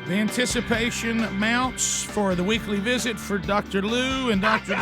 The anticipation mounts for the weekly visit for Dr. Lou and Dr. Lou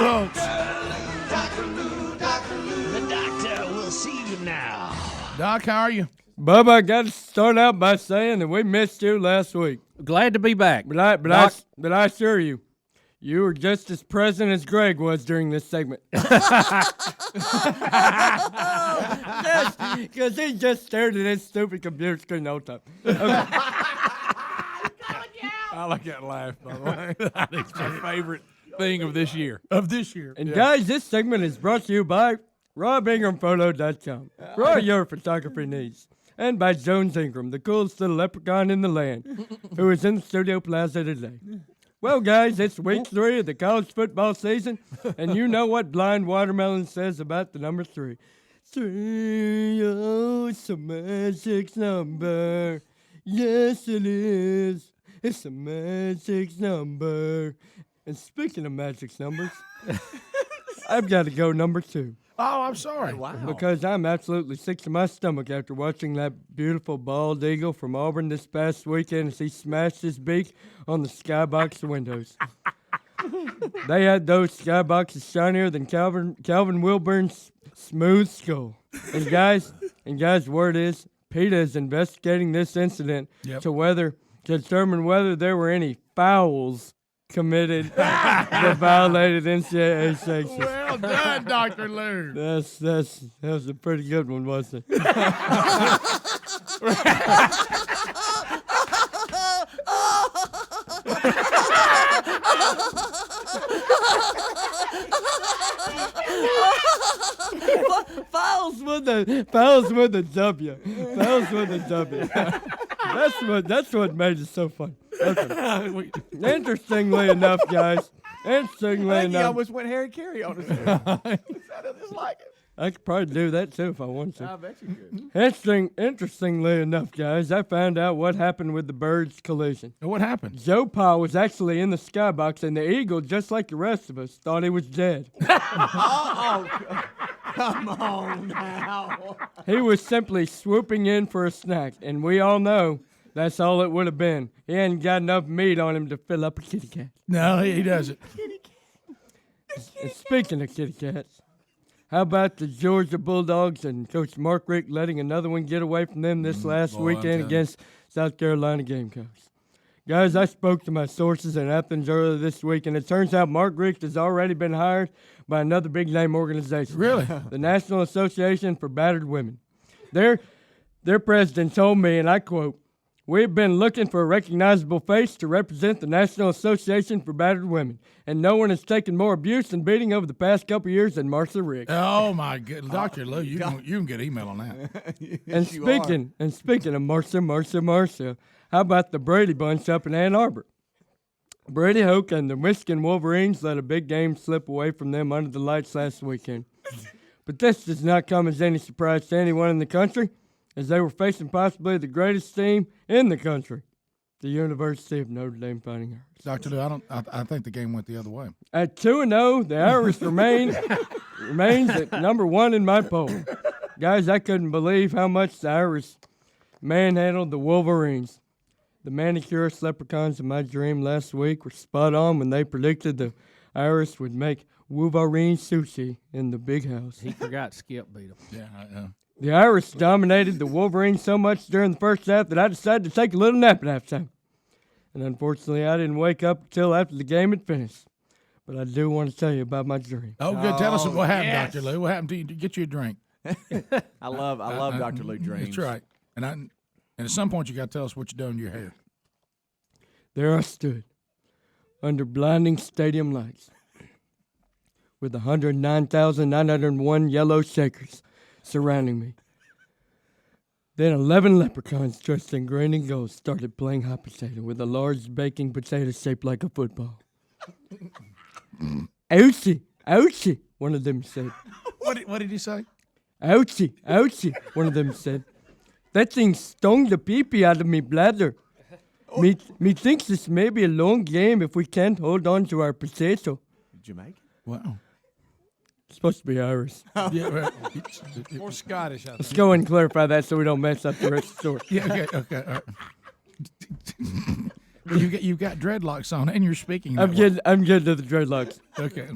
Holtz. The doctor will see you now. Doc, how are you? Bubba, I got to start out by saying that we missed you last week. Glad to be back. But I assure you, you were just as present as Greg was during this segment. Because he just stared at his stupid computer screen the whole time. Okay. I like that laugh, by the way. I think it's my favorite thing of this year. And guys, this segment is brought to you by RobIngramPhoto.com for all your photography needs. And by Jones Ingram, the coolest little leprechaun in the land, who is in the Studio Plaza today. Well, guys, it's week 3 of the college football season, and you know what Blind Watermelon says about the number 3. 3, oh, it's a magic number. Yes, it is. It's a magic number. And speaking of magic numbers, I've got to go number 2. Oh, I'm sorry. Wow. Because I'm absolutely sick to my stomach after watching that beautiful bald eagle from Auburn this past weekend as he smashed his beak on the skybox windows. They had those skyboxes shinier than Calvin Wilburn's smooth skull. And guys, word is, PETA is investigating this incident to determine whether there were any fouls committed that violated NCAA sanctions. Well done, Dr. Lou. That was a pretty good one, wasn't it? Fouls with a W. Fouls with a W. That's what made it so fun. Okay. Interestingly enough, guys. I almost went Harry Carey on us. Sounded just like it. I could probably do that too if I wanted to. I bet you could. Interestingly enough, guys, I found out what happened with the birds' collision. What happened? Joe Pa was actually in the skybox, and the eagle, just like the rest of us, thought he was dead. Come on now. He was simply swooping in for a snack, and we all know that's all it would have been. He hadn't got enough meat on him to fill up a kitty cat. No, he doesn't. And speaking of kitty cats, how about the Georgia Bulldogs and Coach Mark Richt letting another one get away from them this last weekend against South Carolina Gamecocks? Guys, I spoke to my sources in Athens earlier this week, and it turns out Mark Richt has already been hired by another big-name organization. Really? The National Association for Battered Women. Their president told me, and I quote, "We've been looking for a recognizable face to represent the National Association for Battered Women, and no one has taken more abuse and beating over the past couple years than Marcia Riggs." Oh, my goodness. Dr. Lou, you can get email on that. And speaking of Marcia, how about the Brady bunch up in Ann Arbor? Brady Hoke and the Michigan Wolverines let a big game slip away from them under the lights last weekend. But this does not come as any surprise to anyone in the country, as they were facing possibly the greatest team in the country, the University of Notre Dame Fighting Irish. Dr. Lou, I think the game went the other way. At 2-0, the Irish remains at number 1 in my poll. Guys, I couldn't believe how much the Irish manhandled the Wolverines. The manicurist leprechauns of my dream last week were spot on when they predicted the Irish would make Wolverine sushi in the big house. He forgot Skip beat him. Yeah, I know. The Irish dominated the Wolverines so much during the first half that I decided to take a little nap at halftime. And unfortunately, I didn't wake up until after the game had finished. But I do want to tell you about my dream. Oh, good. Tell us what happened, Dr. Lou. What happened to you? Get you a drink. I love Dr. Lou Dreams. That's right. And at some point, you got to tell us what you're doing to your hair. There I stood, under blinding stadium lights, with 109,901 yellow shakers surrounding me. Then 11 leprechauns dressed in green and gold started playing hot potato with a large baking potato shaped like a football. Ouchie, ouchie, one of them said. What did he say? Ouchie, ouchie, one of them said. That thing stung the pee-pee out of me bladder. Me thinks this may be a long game if we can't hold on to our potato. Did you make it? Wow. It's supposed to be Irish. Yeah, right. Or Scottish, I Let's think. go and clarify that so we don't mess up the rest of the story. Yeah, okay. All right. You got dreadlocks on, and you're speaking. I'm getting to the dreadlocks. Okay.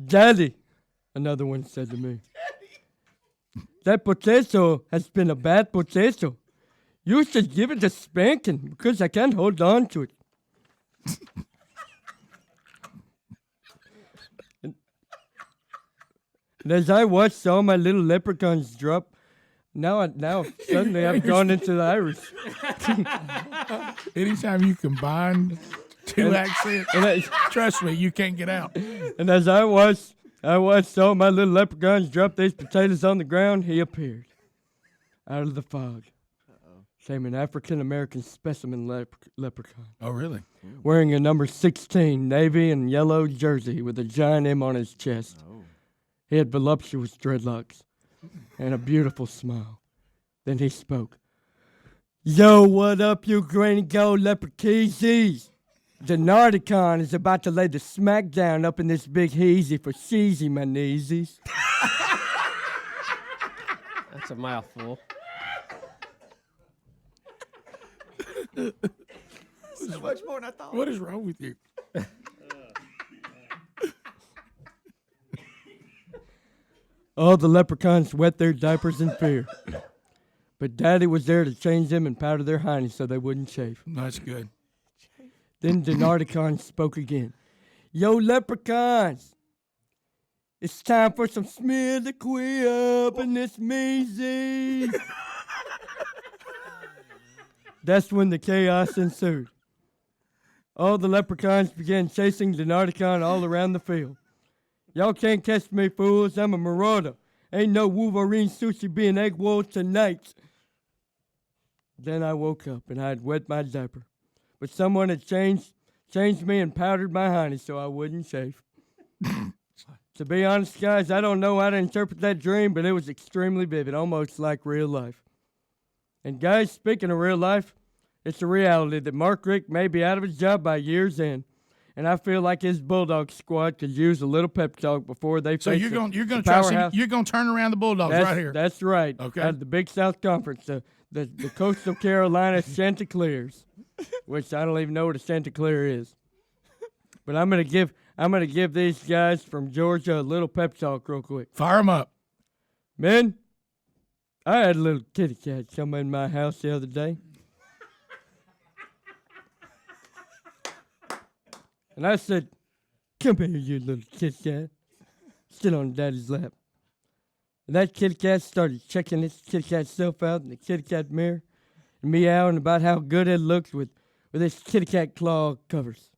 Daddy, another one said to me, that potato has been a bad potato. You should give it a spanking because I can't hold on to it. And as I watched all my little leprechauns drop, now suddenly I've gone into the Irish. Anytime you combine two accents, trust me, you can't get out. And as I watched all my little leprechauns drop these potatoes on the ground, he appeared out of the fog. Same an African-American specimen leprechaun. Oh, really? Wearing a number 16 navy and yellow jersey with a giant M on his chest. Oh. He had voluptuous dreadlocks and a beautiful smile. Then he spoke. Yo, what up, you granny gold leprechaunsies? The Nardicon is about to lay the smackdown up in this big heezy for cheesy, my kneesies. That's a mouthful. So much more than I thought. What is wrong with you? All the leprechauns wet their diapers in fear. But Daddy was there to change them and powder their hiney so they wouldn't chafe. That's good. Then the Nardicon spoke again. Yo, leprechauns, it's time for some smear the queer up in this measy. That's when the chaos ensued. All the leprechauns began chasing the Nardicon all around the field. Y'all can't catch me, fools. I'm a marauder. Ain't no Wolverine sushi being egg rolled tonight. Then I woke up and I had wet my diaper. But someone had changed me and powdered my honey so I wouldn't chafe. To be honest, guys, I don't know how to interpret that dream, but it was extremely vivid, almost like real life. And guys, speaking of real life, it's a reality that Mark Richt may be out of his job by year's end. And I feel like his Bulldog squad could use a little pep talk before they So face you're going to turn around the Bulldogs that's, right here. That's right. Okay. Out of the Big South Conference, the Coastal Carolina Chanticleers, which I don't even know what a Chanticleer is. But I'm gonna give these guys from Georgia a little pep talk real quick. Fire them up. Men, I had a little kitty cat come in my house the other day. And I said, come here, you little kitty cat. Sit on Daddy's lap. And that kitty cat started checking its kitty cat self out in the kitty cat mirror and meowing about how good it looked with its kitty cat claw covers.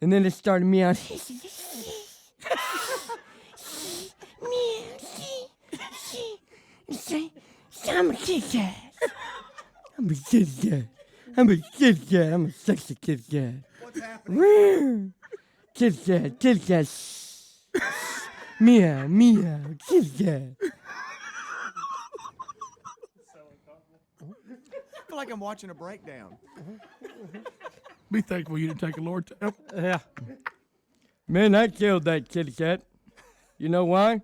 And then it started meowing. I'm a kitty cat. I'm a kitty cat. I'm a kitty cat. I'm a sexy kitty cat. What's happening? Kitty cat, kitty cat. Meow, meow, kitty cat. I feel like I'm watching a breakdown. Be thankful you didn't take a Lord. Yeah. Man, I killed that kitty cat. You know why?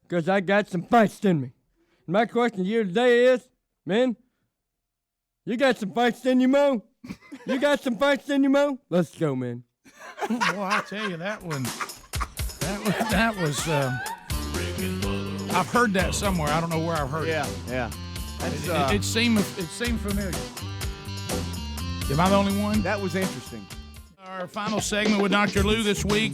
Because I got some fights in me. And my question to you today is, man, you got some fights in you, Mo? You got some fights in you, Mo? Let's go, man. Well, I tell you, that was. I've heard that somewhere. I don't know where I've heard it. Yeah. It seemed familiar. Am I the only one? That was interesting. Our final segment with Dr. Lou this week.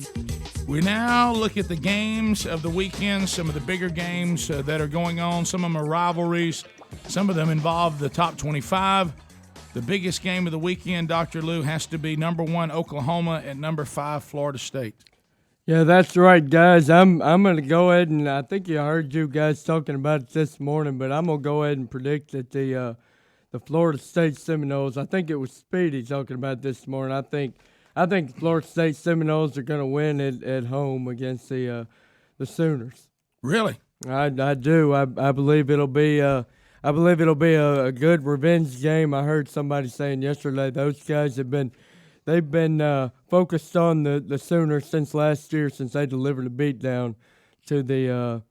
We now look at the games of the weekend, some of the bigger games that are going on. Some of them are rivalries. Some of them involve the top 25. The biggest game of the weekend, Dr. Lou, has to be number 1, Oklahoma, and number 5, Florida State. Yeah, that's right, guys. I'm going to go ahead and I think I heard you guys talking about it this morning, but I'm going to go ahead and predict that the Florida State Seminoles, I think it was Speedy talking about this morning. I think Florida State Seminoles are going to win at home against the Sooners. Really? I do. I believe it'll be a good revenge game. I heard somebody saying yesterday those guys have been they've been focused on the Sooners since last year, since they delivered a beatdown to the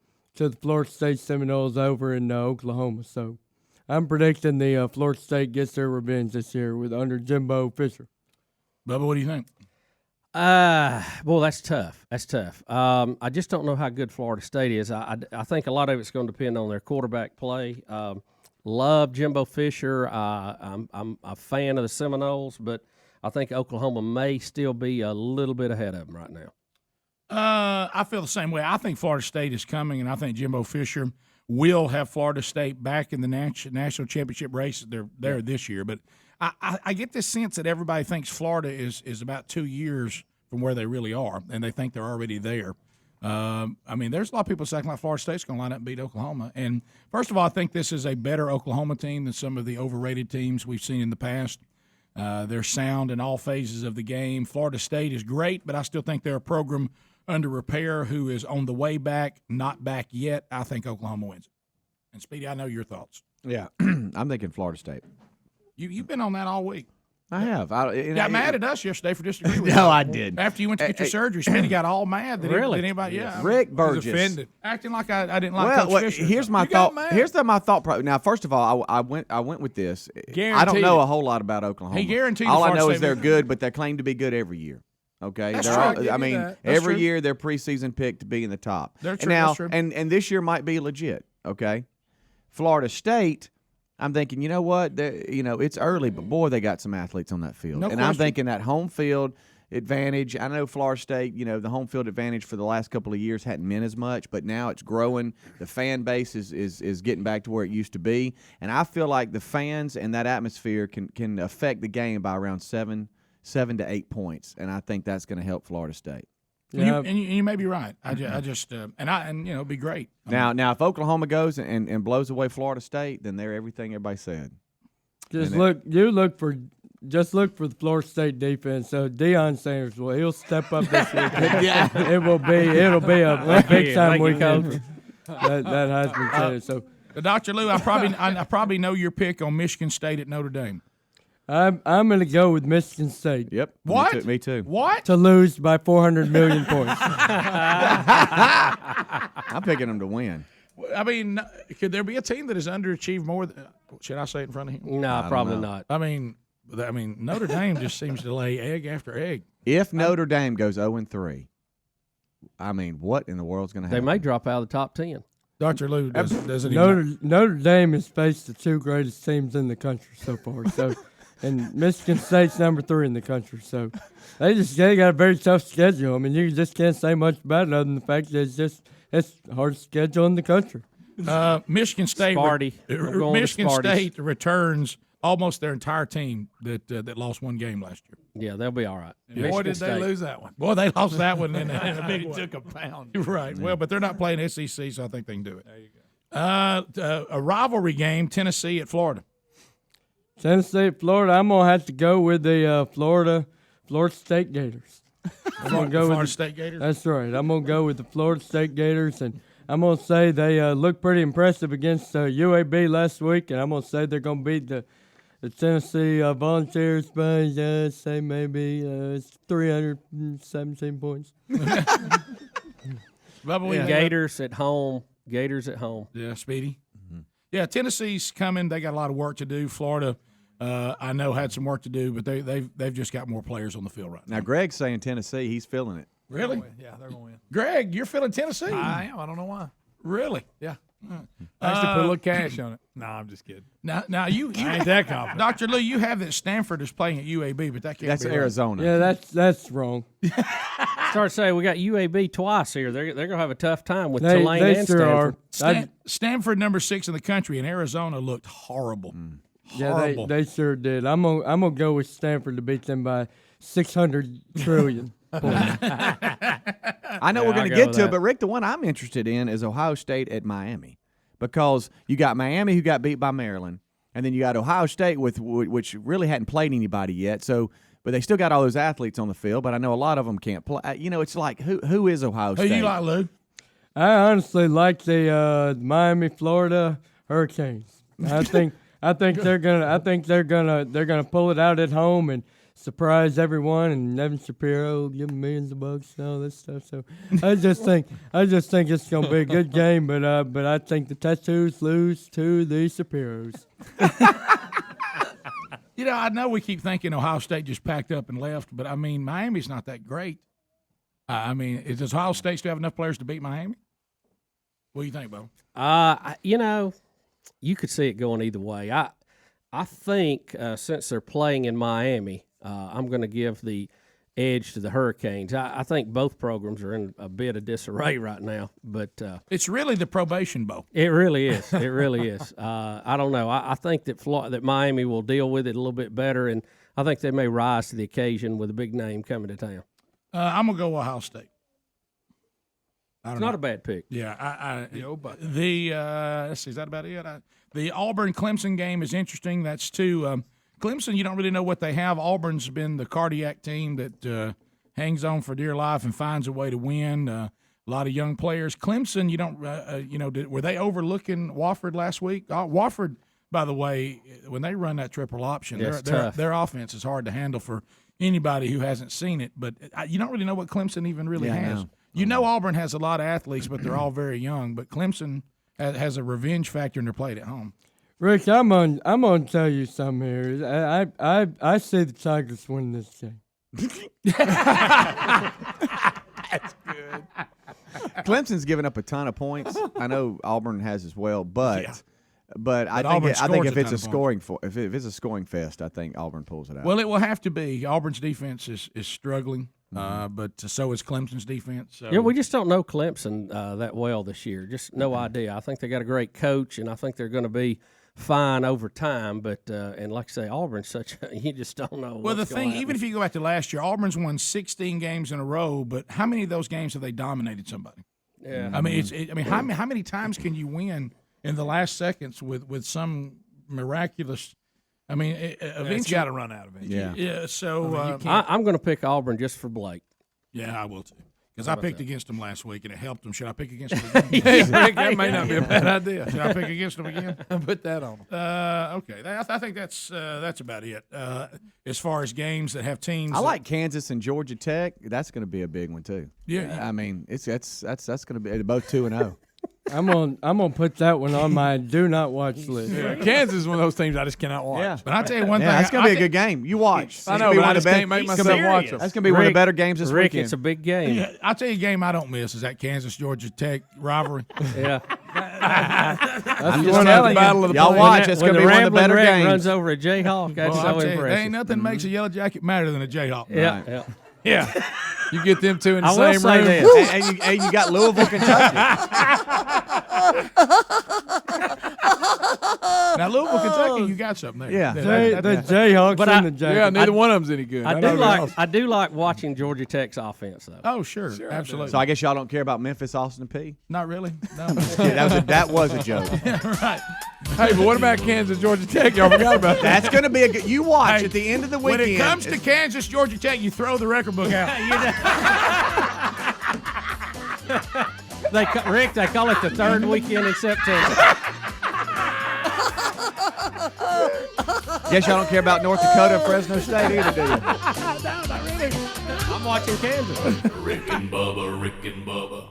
Florida State Seminoles over in Oklahoma. So I'm predicting the Florida State gets their revenge this year under Jimbo Fisher. Bubba, what do you think? Well, that's tough. That's tough. I just don't know how good Florida State is. I think a lot of it's going to depend on their quarterback play. Love Jimbo Fisher. I'm a fan of the Seminoles, but I think Oklahoma may still be a little bit ahead of them right now. I feel the same way. I think Florida State is coming, and I think Jimbo Fisher will have Florida State back in the national championship race. They're there this year, but I get this sense that everybody thinks Florida is about 2 years from where they really are, and they think they're already there. I mean, there's a lot of people saying like Florida State's going to line up and beat Oklahoma. And first of all, I think this is a better Oklahoma team than some of the overrated teams we've seen in the past. They're sound in all phases of the game. Florida State is great, but I still think they're a program under repair who is on the way back, not back yet. I think Oklahoma wins it. And, Speedy, I know your thoughts. Yeah, I'm thinking Florida State. You've been on that all week. I have. You got mad at us yesterday for disagreeing with you. No, I did. After you went to get your surgery, Speedy got all mad. Really? Anybody? Yeah. Rick Burgess. He was offended. Acting like I didn't like Coach Fisher. Here's my thought. My thought. Now, first of all, I went with this. I don't know a whole lot about Oklahoma. He guaranteed. All I know is they're good, but they claim to be good every year. Okay, That's true. I mean, every year they're preseason pick to be in the top. They're true. Now, That's true. and this year might be legit. Okay, Florida State. I'm thinking, you know what? It's early, but boy, they got some athletes on that field. No and question. I'm thinking that home field advantage. I know Florida State, the home field advantage for the last couple of years hadn't meant as much, but now it's growing. The fan base is getting back to where it used to be, and I feel like the fans and that atmosphere can affect the game by around 7 to 8 points, and I think that's going to help Florida State. Yeah, and you may be right. It'd be great. Now, if Oklahoma goes and blows away Florida State, then they're everything everybody said. Just look for the Florida State defense. So Deion Sanders he'll step up this week. It'll be a big time weekend. That Heisman player. So, Dr. Lou, I probably know your pick on Michigan State at Notre Dame. I'm going to go with Michigan State. Yep. What? Me too. What? To lose by 400 million points. I'm picking them to win. I mean, could there be a team that has underachieved more? Should I say it in front of him? No, probably not. I mean, Notre Dame just seems to lay egg after egg. If Notre Dame goes 0-3, I mean, what in the world's going to happen? They may drop out of the top 10. Dr. Lou doesn't even. Notre Dame has faced the two greatest teams in the country so far. So. And Michigan State's number 3 in the country, so they got a very tough schedule. I mean, you just can't say much about it other than the fact that it's the hardest schedule in the country. Michigan State. Michigan State returns almost their entire team that lost one game last year. Yeah, they'll be all right. Boy, did they lose that one. Boy, they lost that one in a big one. Took a pound. Right. Well, but they're not playing SEC, so I think they can do it. There you go. A rivalry game: Tennessee at Florida. Tennessee, Florida. I'm gonna have to go with the Florida State Gators. I'm gonna go Florida State Gators. That's right. I'm gonna go with the Florida State Gators, and I'm gonna say they look pretty impressive against UAB last week, and I'm gonna say they're gonna beat the Tennessee Volunteers by say maybe 317 points. Gators at home. Yeah, Speedy. Mm-hmm. Yeah, Tennessee's coming. They got a lot of work to do. Florida, I know, had some work to do, but they've just got more players on the field right now. Now, Greg's saying Tennessee. He's feeling it. Really? Yeah, they're going to win. Greg, you're feeling Tennessee? I am. I don't know why. Really? Yeah. I used to put a little cash on it. No, I'm just kidding. Now you ain't that confident. Dr. Lou, you have that Stanford is playing at UAB, but that can't That's be Arizona. Yeah, that's wrong. Start saying we got UAB twice here. They're going to have a tough time with They Tulane and sure Stanford. are. Stanford, number 6 in the country, and Arizona looked horrible. Yeah, they sure did. I'm gonna go with Stanford to beat them by 600 trillion. I know we're going to get to it, but Rick, the one I'm interested in is Ohio State at Miami, because you got Miami who got beat by Maryland, and then you got Ohio State which really hadn't played anybody yet. So, but they still got all those athletes on the field. But I know a lot of them can't play. It's like who is Ohio State? Who you like, Lou? I honestly like the Miami, Florida Hurricanes. I think they're gonna pull it out at home and surprise everyone, and Evan Shapiro give him millions of bucks and all this stuff. So I just think it's gonna be a good game, but I think the Tattoos lose to the Shapiros. I know we keep thinking Ohio State just packed up and left, but I mean Miami's not that great. Does Ohio State still have enough players to beat Miami? What do you think, Bo? You could see it going either way. I think since they're playing in Miami, I'm going to give the edge to the Hurricanes. I think both programs are in a bit of disarray right now, but it's really the probation, Bo. It really is. It really is. I don't know. I think that Miami will deal with it a little bit better, and I think they may rise to the occasion with a big name coming to town. I'm gonna go Ohio State. It's not a bad pick. Yeah, let's see, is that about it? The Auburn-Clemson game is interesting. That's two. Clemson, you don't really know what they have. Auburn's been the cardiac team that hangs on for dear life and finds a way to win. A lot of young players. Clemson, you don't, were they overlooking Wofford last week? Wofford, by the way, when they run that triple option, their offense is hard to handle for anybody who hasn't seen it. But you don't really know what Clemson even really has. You know Auburn has a lot of athletes, but they're all very young. But Clemson has a revenge factor, and they're played at home. Rick, I'm gonna tell you something here. I say the Tigers win this game. That's good. Clemson's given up a ton of points. I know Auburn has as well, but I think if it's a scoring if it's a scoring fest, I think Auburn pulls it out. Well, it will have to be. Auburn's defense is struggling, but so is Clemson's defense. So. Yeah, we just don't know Clemson that well this year. Just no idea. I think they got a great coach, and I think they're going to be fine over time. But and like I say, Auburn's you just don't know. Well, the thing, even if you go back to last year, Auburn's won 16 games in a row, but how many of those games have they dominated somebody? Yeah, I mean, how many times can you win in the last seconds with some miraculous? I mean, eventually it's got to run out eventually. Yeah. So I'm going to pick Auburn just for Blake. Yeah, I will too. Because I picked against them last week and it helped them. Should I pick against them again? Rick, that may not be a bad idea. Should I pick against them again? Put that on them. Okay. I think that's about it. As far as games that have teams, I like Kansas and Georgia Tech. That's going to be a big one too. Yeah. I mean, that's going to be both 2-0. I'm gonna put that one on my do not watch list. Yeah. Kansas is one of those teams I just cannot watch. Yeah. But I'll tell you one thing. That's going to be a good game. You watch. I know, but I just can't make myself watch them. That's going to be one of the better games this Rick, weekend. it's a big game. Yeah, I'll tell you a game I don't miss is that Kansas-Georgia Tech rivalry. Yeah. I'm just telling you. Y'all watch. It's going to be one of the better games. Runs over a Jayhawk. That's Well, so I'll tell you, impressive. there ain't nothing makes a yellow jacket madder than a Jayhawk. Yeah, Right. yeah. You get them two in the I will same say room. this. and you got Louisville, Kentucky. Now, Louisville, Kentucky, you got something there. Yeah. The Jayhawks But and the Jackets. Yeah, neither one of them's any good. I do like watching Georgia Tech's offense though. Oh, sure. Absolutely. So I guess y'all don't care about Memphis, Austin P. Not really. No. Yeah, that was a joke. Right. Hey, but what about Kansas, Georgia Tech? Y'all forgot about that. That's going to be a good. You watch Hey, at the end of the weekend. When it comes to Kansas, Georgia Tech, you throw the record book out. Rick, they call it the third weekend in September. Guess y'all don't care about North Dakota and Fresno State either, do you? No, not really. I'm watching Kansas. Rick and Bubba, Rick and Bubba.